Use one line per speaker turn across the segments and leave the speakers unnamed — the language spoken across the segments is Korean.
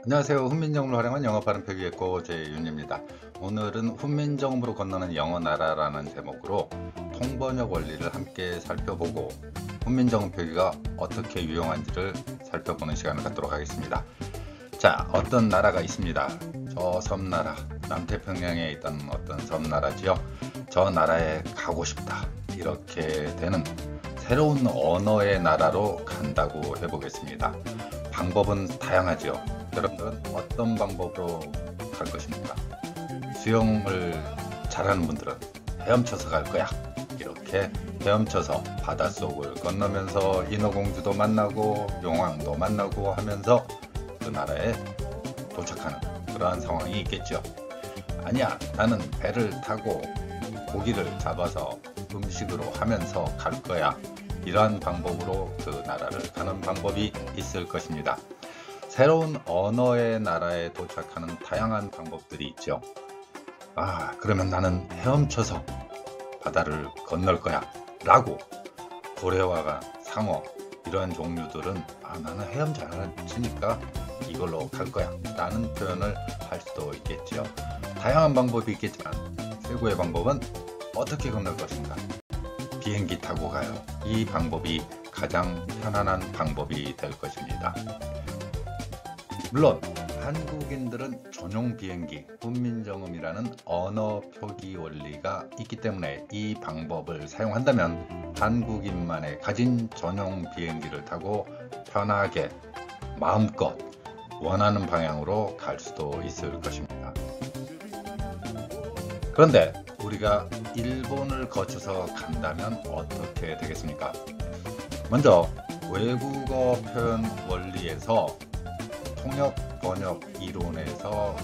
안녕하세요. 훈민정음을 활용한 영어 발음 표기의 고재윤입니다. 오늘은 훈민정음으로 건너는 영어 나라라는 제목으로 통번역 원리를 함께 살펴보고 훈민정음 표기가 어떻게 유용한지를 살펴보는 시간을 갖도록 하겠습니다. 자, 어떤 나라가 있습니다. 저 섬나라, 남태평양에 있던 어떤 섬나라지요. 저 나라에 가고 싶다. 이렇게 되는 새로운 언어의 나라로 간다고 해보겠습니다. 방법은 다양하죠. 여러분들은 어떤 방법으로 갈 것입니까? 수영을 잘하는 분들은 헤엄쳐서 갈 거야. 이렇게 헤엄쳐서 바닷속을 건너면서 인어공주도 만나고 용왕도 만나고 하면서 그 나라에 도착하는 그러한 상황이 있겠죠. 아니야, 나는 배를 타고 고기를 잡아서 음식으로 하면서 갈 거야. 이러한 방법으로 그 나라를 가는 방법이 있을 것입니다. 새로운 언어의 나라에 도착하는 다양한 방법들이 있죠. 그러면 나는 헤엄쳐서 바다를 건널 거야 라고 고래와 상어 이러한 종류들은 나는 헤엄 잘 치니까 이걸로 갈 거야 라는 표현을 할 수도 있겠죠. 다양한 방법이 있겠지만 최고의 방법은 어떻게 건널 것인가? 비행기 타고 가요. 이 방법이 가장 편안한 방법이 될 것입니다. 물론 한국인들은 전용 비행기 훈민정음이라는 언어 표기 원리가 있기 때문에 이 방법을 사용한다면 한국인만의 가진 전용 비행기를 타고 편하게 마음껏 원하는 방향으로 갈 수도 있을 것입니다. 그런데 우리가 일본을 거쳐서 간다면 어떻게 되겠습니까? 먼저 외국어 표현 원리에서 통역 번역 이론에서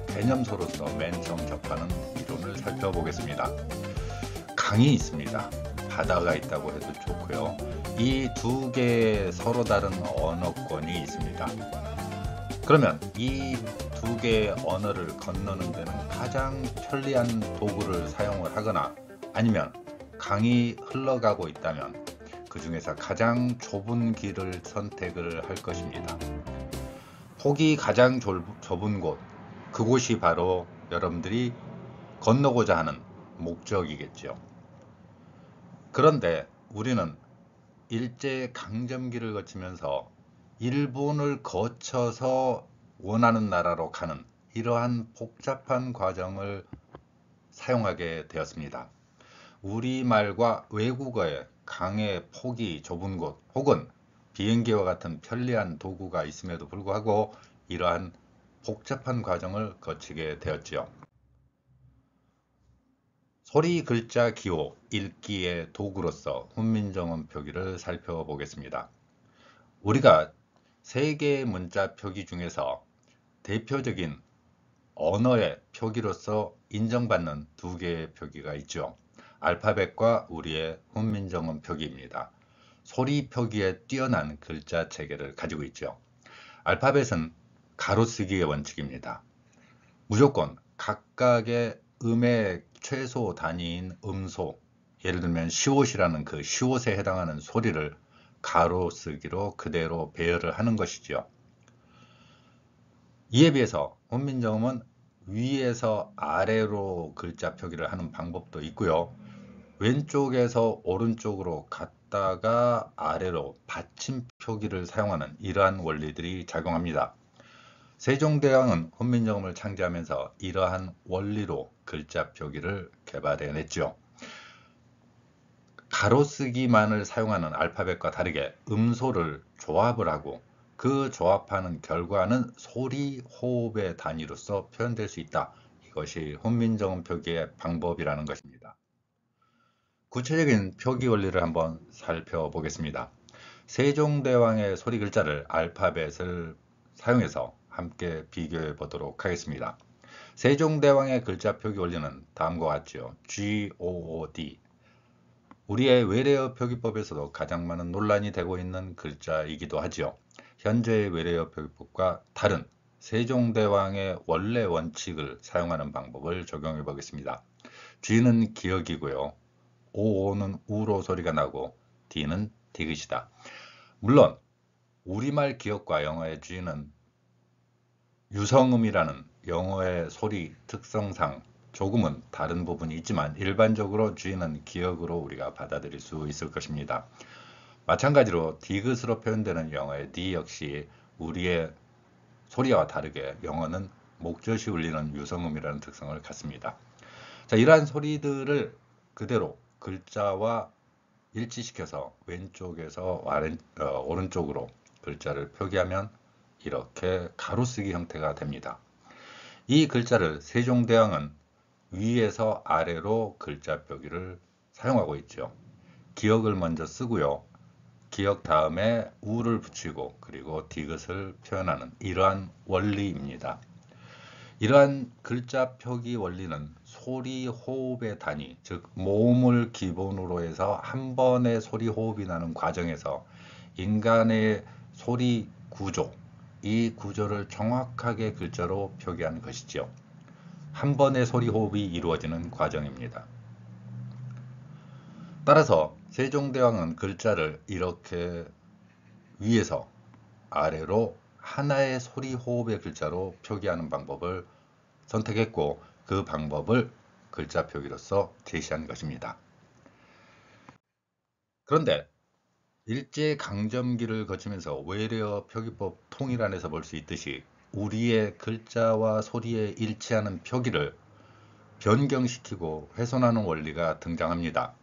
개념서로서 맨 처음 접하는 이론을 살펴보겠습니다. 강이 있습니다. 바다가 있다고 해도 좋고요. 이 두 개의 서로 다른 언어권이 있습니다. 그러면 이 두 개의 언어를 건너는 데는 가장 편리한 도구를 사용을 하거나 아니면 강이 흘러가고 있다면 그 중에서 가장 좁은 길을 선택을 할 것입니다. 폭이 가장 좁은 곳, 그곳이 바로 여러분들이 건너고자 하는 목적이겠죠. 그런데 우리는 일제강점기를 거치면서 일본을 거쳐서 원하는 나라로 가는 이러한 복잡한 과정을 사용하게 되었습니다. 우리말과 외국어의 강의 폭이 좁은 곳 혹은 비행기와 같은 편리한 도구가 있음에도 불구하고 이러한 복잡한 과정을 거치게 되었지요. 소리, 글자, 기호, 읽기의 도구로서 훈민정음 표기를 살펴보겠습니다. 우리가 세 개의 문자 표기 중에서 대표적인 언어의 표기로서 인정받는 두 개의 표기가 있죠. 알파벳과 우리의 훈민정음 표기입니다. 소리 표기에 뛰어난 글자 체계를 가지고 있죠. 알파벳은 가로쓰기의 원칙입니다. 무조건 각각의 음의 최소 단위인 음소, 예를 들면 시옷이라는 그 시옷에 해당하는 소리를 가로쓰기로 그대로 배열을 하는 것이죠. 이에 비해서 훈민정음은 위에서 아래로 글자 표기를 하는 방법도 있고요. 왼쪽에서 오른쪽으로 갔다가 아래로 받침 표기를 사용하는 이러한 원리들이 작용합니다. 세종대왕은 훈민정음을 창제하면서 이러한 원리로 글자 표기를 개발해냈죠. 가로쓰기만을 사용하는 알파벳과 다르게 음소를 조합을 하고 그 조합하는 결과는 소리, 호흡의 단위로서 표현될 수 있다. 이것이 훈민정음 표기의 방법이라는 것입니다. 구체적인 표기 원리를 한번 살펴보겠습니다. 세종대왕의 소리 글자를 알파벳을 사용해서 함께 비교해 보도록 하겠습니다. 세종대왕의 글자 표기 원리는 다음과 같죠. GOOD. 우리의 외래어 표기법에서도 가장 많은 논란이 되고 있는 글자이기도 하지요. 현재의 외래어 표기법과 다른 세종대왕의 원래 원칙을 사용하는 방법을 적용해 보겠습니다. G는 기억이고요. OO는 우로 소리가 나고 D는 디귿이다. 물론 우리말 기억과 영어의 G는 유성음이라는 영어의 소리 특성상 조금은 다른 부분이 있지만 일반적으로 주인은 기역으로 우리가 받아들일 수 있을 것입니다. 마찬가지로 디귿으로 표현되는 영어의 D 역시 우리의 소리와 다르게 영어는 목젖이 울리는 유성음이라는 특성을 갖습니다. 자, 이러한 소리들을 그대로 글자와 일치시켜서 왼쪽에서 오른쪽으로 글자를 표기하면 이렇게 가로쓰기 형태가 됩니다. 이 글자를 세종대왕은 위에서 아래로 글자 표기를 사용하고 있죠. 기역을 먼저 쓰고요. 기역 다음에 우를 붙이고 그리고 디귿을 표현하는 이러한 원리입니다. 이러한 글자 표기 원리는 소리 호흡의 단위, 즉 모음을 기본으로 해서 한 번의 소리 호흡이 나는 과정에서 인간의 소리 구조, 이 구조를 정확하게 글자로 표기한 것이죠. 한 번의 소리 호흡이 이루어지는 과정입니다. 따라서 세종대왕은 글자를 이렇게 위에서 아래로 하나의 소리 호흡의 글자로 표기하는 방법을 선택했고 그 방법을 글자 표기로서 제시한 것입니다. 그런데 일제강점기를 거치면서 외래어 표기법 통일안에서 볼 수 있듯이 우리의 글자와 소리에 일치하는 표기를 변경시키고 훼손하는 원리가 등장합니다.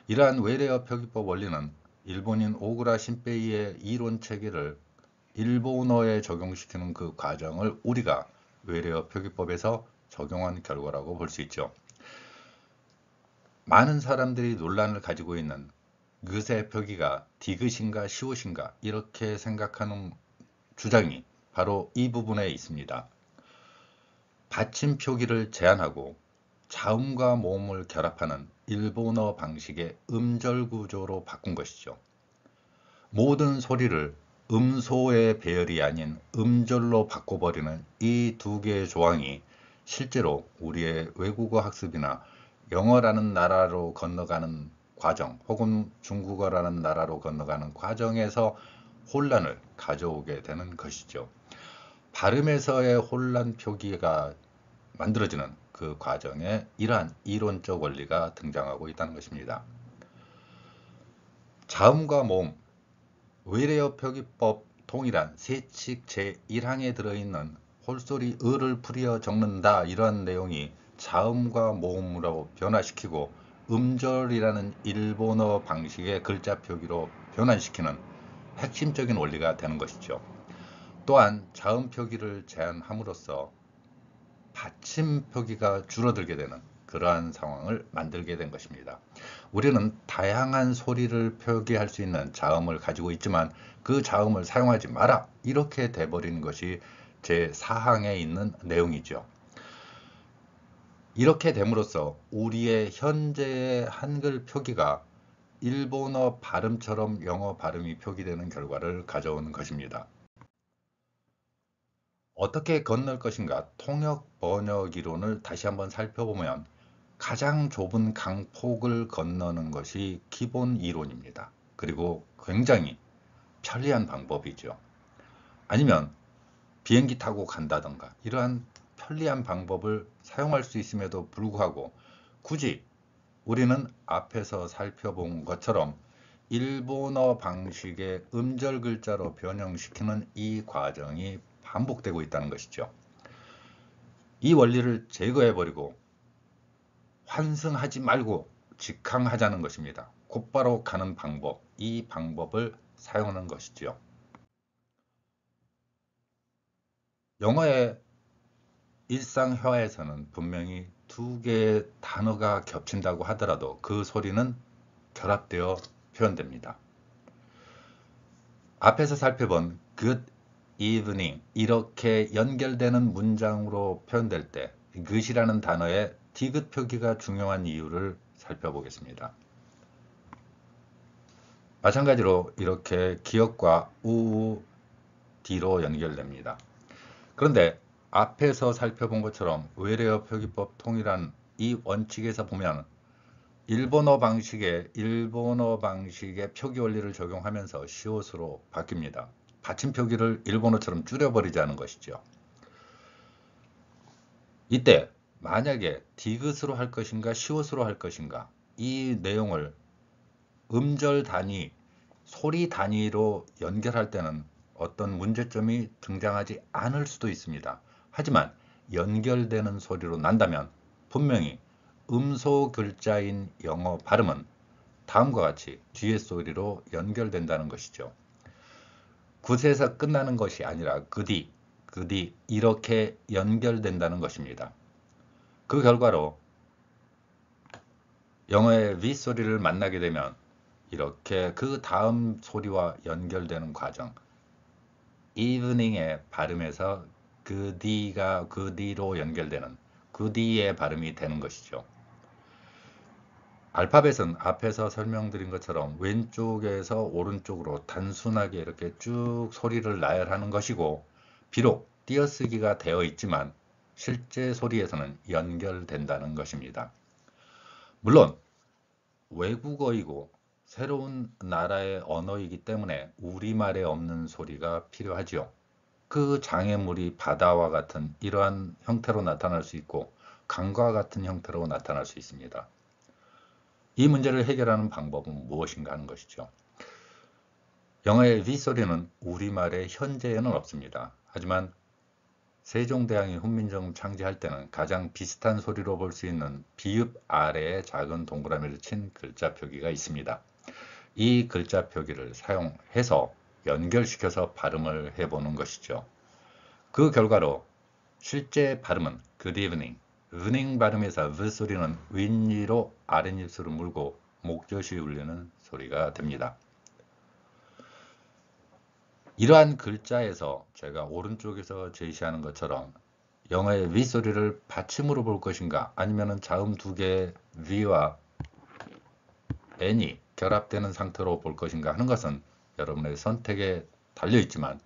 이러한 외래어 표기법 원리는 일본인 오구라 신페이의 이론 체계를 일본어에 적용시키는 그 과정을 우리가 외래어 표기법에서 적용한 결과라고 볼 수 있죠. 많은 사람들이 논란을 가지고 있는 그새 표기가 디귿인가 시옷인가 이렇게 생각하는 주장이 바로 이 부분에 있습니다. 받침 표기를 제한하고 자음과 모음을 결합하는 일본어 방식의 음절 구조로 바꾼 것이죠. 모든 소리를 음소의 배열이 아닌 음절로 바꿔버리는 이 두 개의 조항이 실제로 우리의 외국어 학습이나 영어라는 나라로 건너가는 과정 혹은 중국어라는 나라로 건너가는 과정에서 혼란을 가져오게 되는 것이죠. 발음에서의 혼란 표기가 만들어지는 그 과정에 이러한 이론적 원리가 등장하고 있다는 것입니다. 자음과 모음, 외래어 표기법 통일안 세칙 제1항에 들어있는 홀소리 을을 풀이어 적는다 이러한 내용이 자음과 모음으로 변화시키고 음절이라는 일본어 방식의 글자 표기로 변환시키는 핵심적인 원리가 되는 것이죠. 또한 자음 표기를 제한함으로써 받침 표기가 줄어들게 되는 그러한 상황을 만들게 된 것입니다. 우리는 다양한 소리를 표기할 수 있는 자음을 가지고 있지만 그 자음을 사용하지 마라 이렇게 돼버리는 것이 제4항에 있는 내용이죠. 이렇게 됨으로써 우리의 현재의 한글 표기가 일본어 발음처럼 영어 발음이 표기되는 결과를 가져오는 것입니다. 어떻게 건널 것인가 통역 번역 이론을 다시 한번 살펴보면 가장 좁은 강폭을 건너는 것이 기본 이론입니다. 그리고 굉장히 편리한 방법이죠. 아니면 비행기 타고 간다던가 이러한 편리한 방법을 사용할 수 있음에도 불구하고 굳이 우리는 앞에서 살펴본 것처럼 일본어 방식의 음절 글자로 변형시키는 이 과정이 반복되고 있다는 것이죠. 이 원리를 제거해버리고 환승하지 말고 직항하자는 것입니다. 곧바로 가는 방법, 이 방법을 사용하는 것이죠. 영어의 일상회화에서는 분명히 두 개의 단어가 겹친다고 하더라도 그 소리는 결합되어 표현됩니다. 앞에서 살펴본 good evening 이렇게 연결되는 문장으로 표현될 때 good이라는 단어의 디귿 표기가 중요한 이유를 살펴보겠습니다. 마찬가지로 이렇게 기역과 우, 디로 연결됩니다. 그런데 앞에서 살펴본 것처럼 외래어 표기법 통일한 이 원칙에서 보면 일본어 방식의 표기 원리를 적용하면서 시옷으로 바뀝니다. 받침 표기를 일본어처럼 줄여버리자는 것이죠. 이때 만약에 디귿으로 할 것인가 시옷으로 할 것인가 이 내용을 음절 단위, 소리 단위로 연결할 때는 어떤 문제점이 등장하지 않을 수도 있습니다. 하지만 연결되는 소리로 난다면 분명히 음소 글자인 영어 발음은 다음과 같이 뒤에 소리로 연결된다는 것이죠. 굿에서 끝나는 것이 아니라 그디 이렇게 연결된다는 것입니다. 그 결과로 영어의 V 소리를 만나게 되면 이렇게 그 다음 소리와 연결되는 과정, evening의 발음에서 그디가 그디로 연결되는 그디의 발음이 되는 것이죠. 알파벳은 앞에서 설명드린 것처럼 왼쪽에서 오른쪽으로 단순하게 이렇게 쭉 소리를 나열하는 것이고, 비록 띄어쓰기가 되어 있지만 실제 소리에서는 연결된다는 것입니다. 물론 외국어이고 새로운 나라의 언어이기 때문에 우리말에 없는 소리가 필요하지요. 그 장애물이 바다와 같은 이러한 형태로 나타날 수 있고 강과 같은 형태로 나타날 수 있습니다. 이 문제를 해결하는 방법은 무엇인가 하는 것이죠. 영어의 V 소리는 우리말에 현재에는 없습니다. 하지만 세종대왕이 훈민정음 창제할 때는 가장 비슷한 소리로 볼 수 있는 비읍 아래에 작은 동그라미를 친 글자 표기가 있습니다. 이 글자 표기를 사용해서 연결시켜서 발음을 해보는 것이죠. 그 결과로 실제 발음은 good evening, evening 발음에서 V 소리는 윗니로 아랫입술을 물고 목젖이 울리는 소리가 됩니다. 이러한 글자에서 제가 오른쪽에서 제시하는 것처럼 영어의 V 소리를 받침으로 볼 것인가 아니면 자음 두 개의 V와 N이 결합되는 상태로 볼 것인가 하는 것은 여러분의 선택에 달려 있지만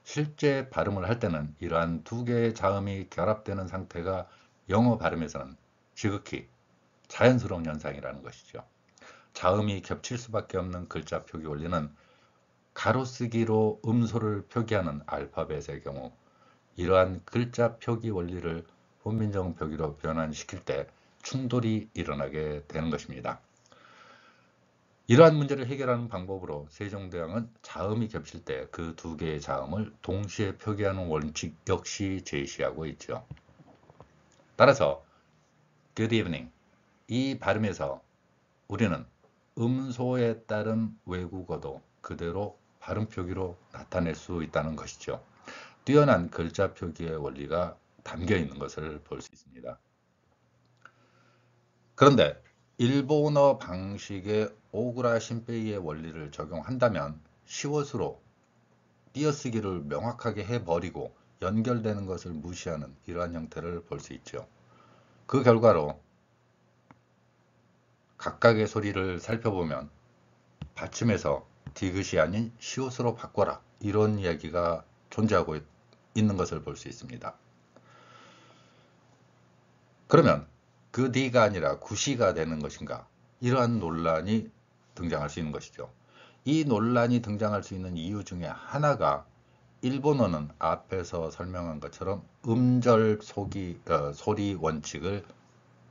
실제 발음을 할 때는 이러한 두 개의 자음이 결합되는 상태가 영어 발음에서는 지극히 자연스러운 현상이라는 것이죠. 자음이 겹칠 수밖에 없는 글자 표기 원리는 가로쓰기로 음소를 표기하는 알파벳의 경우 이러한 글자 표기 원리를 훈민정음 표기로 변환시킬 때 충돌이 일어나게 되는 것입니다. 이러한 문제를 해결하는 방법으로 세종대왕은 자음이 겹칠 때 그 두 개의 자음을 동시에 표기하는 원칙 역시 제시하고 있죠. 따라서 good evening 이 발음에서 우리는 음소에 따른 외국어도 그대로 발음 표기로 나타낼 수 있다는 것이죠. 뛰어난 글자 표기의 원리가 담겨 있는 것을 볼 수 있습니다. 그런데 일본어 방식의 오그라 신페이의 원리를 적용한다면 시옷으로 띄어쓰기를 명확하게 해버리고 연결되는 것을 무시하는 이러한 형태를 볼 수 있죠. 그 결과로 각각의 소리를 살펴보면 받침에서 디귿이 아닌 시옷으로 바꿔라 이런 이야기가 존재하고 있는 것을 볼 수 있습니다. 그러면 그 D가 아니라 구시가 되는 것인가 이러한 논란이 등장할 수 있는 것이죠. 이 논란이 등장할 수 있는 이유 중에 하나가 일본어는 앞에서 설명한 것처럼 음절 소리 원칙을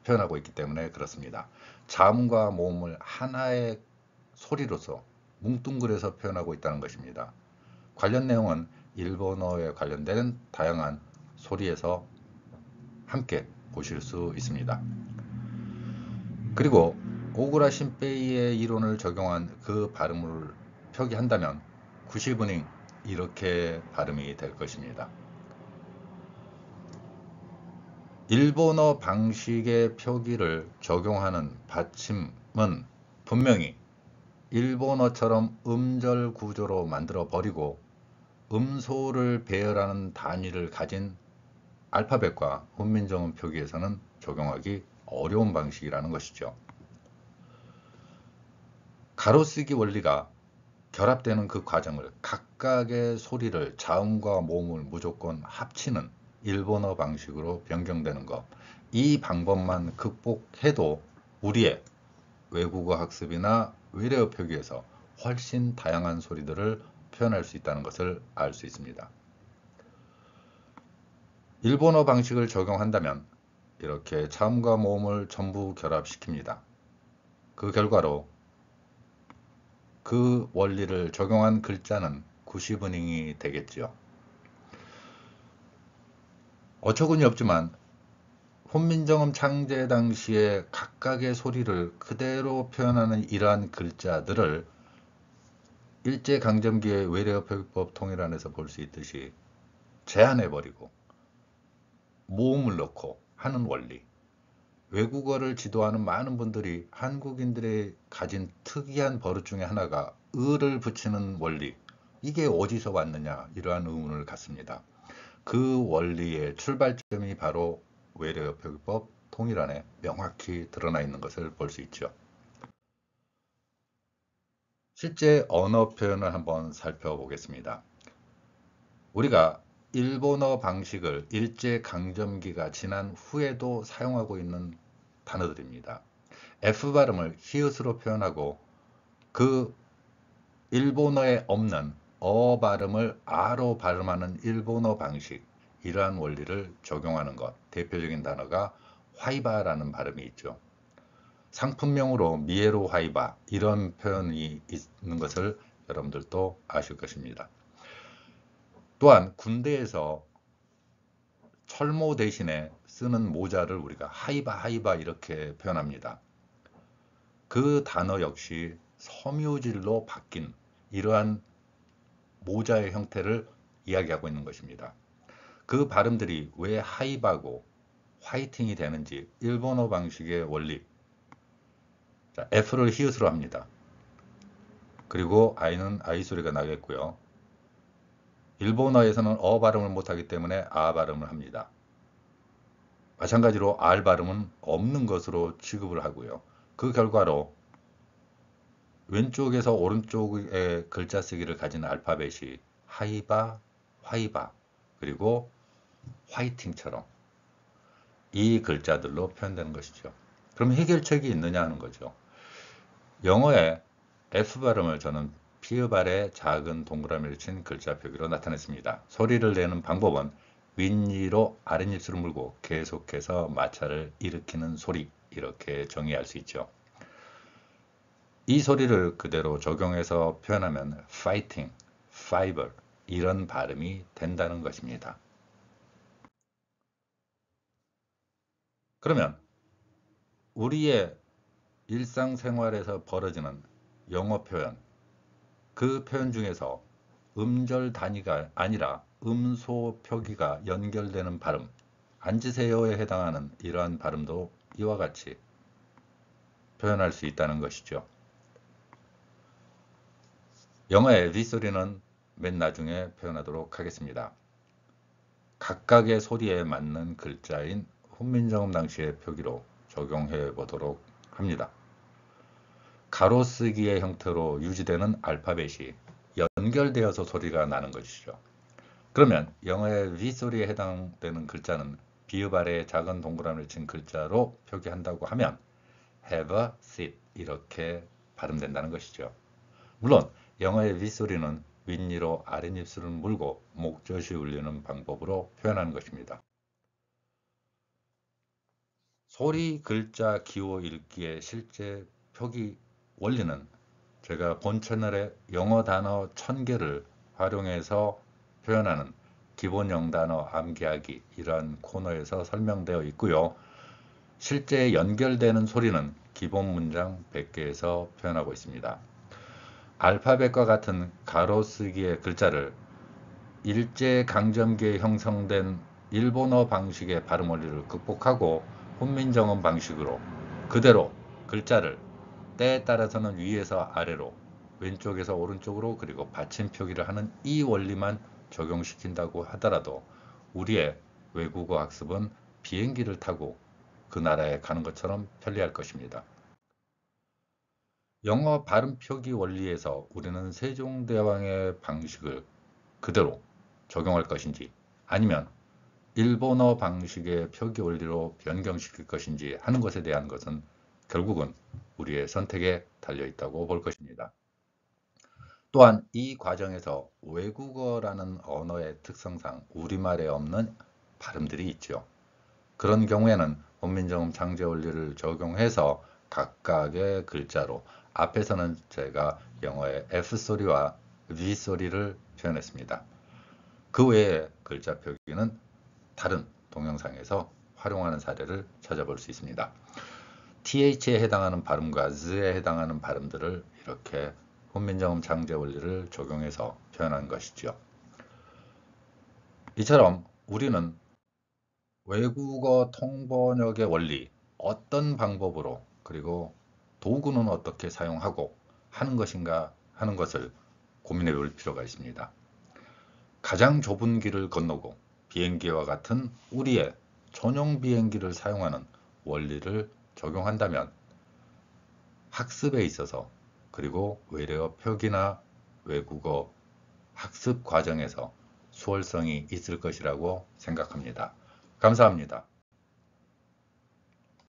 표현하고 있기 때문에 그렇습니다. 자음과 모음을 하나의 소리로서 뭉뚱그려서 표현하고 있다는 것입니다. 관련 내용은 일본어에 관련된 다양한 소리에서 함께 보실 수 있습니다. 그리고 오그라 신페이의 이론을 적용한 그 발음을 표기한다면 구시브닝 이렇게 발음이 될 것입니다. 일본어 방식의 표기를 적용하는 받침은 분명히 일본어처럼 음절 구조로 만들어 버리고 음소를 배열하는 단위를 가진 알파벳과 훈민정음 표기에서는 적용하기 어려운 방식이라는 것이죠. 가로쓰기 원리가 결합되는 그 과정을 각각의 소리를 자음과 모음을 무조건 합치는 일본어 방식으로 변경되는 것, 이 방법만 극복해도 우리의 외국어 학습이나 외래어 표기에서 훨씬 다양한 소리들을 표현할 수 있다는 것을 알 수 있습니다. 일본어 방식을 적용한다면 이렇게 차음과 모음을 전부 결합시킵니다. 그 결과로 그 원리를 적용한 글자는 구시브닝이 되겠죠. 어처구니 없지만 훈민정음 창제 당시에 각각의 소리를 그대로 표현하는 이러한 글자들을 일제강점기의 외래어표기법 통일안에서 볼 수 있듯이 제한해버리고 모음을 넣고 하는 원리, 외국어를 지도하는 많은 분들이 한국인들의 가진 특이한 버릇 중에 하나가 을을 붙이는 원리, 이게 어디서 왔느냐 이러한 의문을 갖습니다. 그 원리의 출발점이 바로 외래어표기법 통일안에 명확히 드러나 있는 것을 볼 수 있죠. 실제 언어 표현을 한번 살펴보겠습니다. 우리가 일본어 방식을 일제강점기가 지난 후에도 사용하고 있는 단어들입니다. F 발음을 히읗으로 표현하고 그 일본어에 없는 어 발음을 아로 발음하는 일본어 방식, 이러한 원리를 적용하는 것, 대표적인 단어가 화이바라는 발음이 있죠. 상품명으로 미에로 화이바, 이런 표현이 있는 것을 여러분들도 아실 것입니다. 또한 군대에서 철모 대신에 쓰는 모자를 우리가 하이바 이렇게 표현합니다. 그 단어 역시 섬유질로 바뀐 이러한 모자의 형태를 이야기하고 있는 것입니다. 그 발음들이 왜 하이바고 화이팅이 되는지 일본어 방식의 원리. 자, F를 히읗으로 합니다. 그리고 I는 I 소리가 나겠고요. 일본어에서는 어 발음을 못하기 때문에 아 발음을 합니다. 마찬가지로 R 발음은 없는 것으로 취급을 하고요. 그 결과로 왼쪽에서 오른쪽의 글자 쓰기를 가진 알파벳이 하이바, 화이바, 그리고 화이팅처럼 이 글자들로 표현되는 것이죠. 그럼 해결책이 있느냐 하는 거죠. 영어의 F 발음을 저는 피읍 아래 작은 동그라미를 친 글자 표기로 나타냈습니다. 소리를 내는 방법은 윗니로 아랫입술을 물고 계속해서 마찰을 일으키는 소리, 이렇게 정의할 수 있죠. 이 소리를 그대로 적용해서 표현하면 fighting, fiber, 이런 발음이 된다는 것입니다. 그러면 우리의 일상생활에서 벌어지는 영어 표현, 그 표현 중에서 음절 단위가 아니라 음소 표기가 연결되는 발음, 앉으세요에 해당하는 이러한 발음도 이와 같이 표현할 수 있다는 것이죠. 영어의 윗소리는 맨 나중에 표현하도록 하겠습니다. 각각의 소리에 맞는 글자인 훈민정음 당시의 표기로 적용해 보도록 합니다. 가로쓰기의 형태로 유지되는 알파벳이 연결되어서 소리가 나는 것이죠. 그러면 영어의 윗소리에 해당되는 글자는 비읍 아래에 작은 동그라미를 친 글자로 표기한다고 하면 have a seat, 이렇게 발음된다는 것이죠. 물론 영어의 윗소리는 윗니로 아랫입술을 물고 목젖이 울리는 방법으로 표현하는 것입니다. 소리, 글자, 기호 읽기의 실제 표기 원리는 제가 본 채널에 영어 단어 1000개를 활용해서 표현하는 기본 영단어 암기하기, 이러한 코너에서 설명되어 있고요. 실제 연결되는 소리는 기본 문장 100개에서 표현하고 있습니다. 알파벳과 같은 가로쓰기의 글자를 일제강점기에 형성된 일본어 방식의 발음 원리를 극복하고 훈민정음 방식으로 그대로 글자를 때에 따라서는 위에서 아래로, 왼쪽에서 오른쪽으로, 그리고 받침 표기를 하는 이 원리만 적용시킨다고 하더라도 우리의 외국어 학습은 비행기를 타고 그 나라에 가는 것처럼 편리할 것입니다. 영어 발음 표기 원리에서 우리는 세종대왕의 방식을 그대로 적용할 것인지, 아니면 일본어 방식의 표기 원리로 변경시킬 것인지 하는 것에 대한 것은 결국은 우리의 선택에 달려 있다고 볼 것입니다. 또한 이 과정에서 외국어라는 언어의 특성상 우리말에 없는 발음들이 있죠. 그런 경우에는 훈민정음 창제 원리를 적용해서 각각의 글자로 앞에서는 제가 영어의 F소리와 V소리를 표현했습니다. 그 외에 글자 표기는 다른 동영상에서 활용하는 사례를 찾아볼 수 있습니다. TH에 해당하는 발음과 Z에 해당하는 발음들을 이렇게 훈민정음 창제 원리를 적용해서 표현한 것이죠. 이처럼 우리는 외국어 통번역의 원리, 어떤 방법으로 그리고 도구는 어떻게 사용하고 하는 것인가 하는 것을 고민해 볼 필요가 있습니다. 가장 좁은 길을 건너고 비행기와 같은 우리의 전용 비행기를 사용하는 원리를 적용한다면 학습에 있어서 그리고 외래어 표기나 외국어 학습 과정에서 수월성이 있을 것이라고 생각합니다. 감사합니다.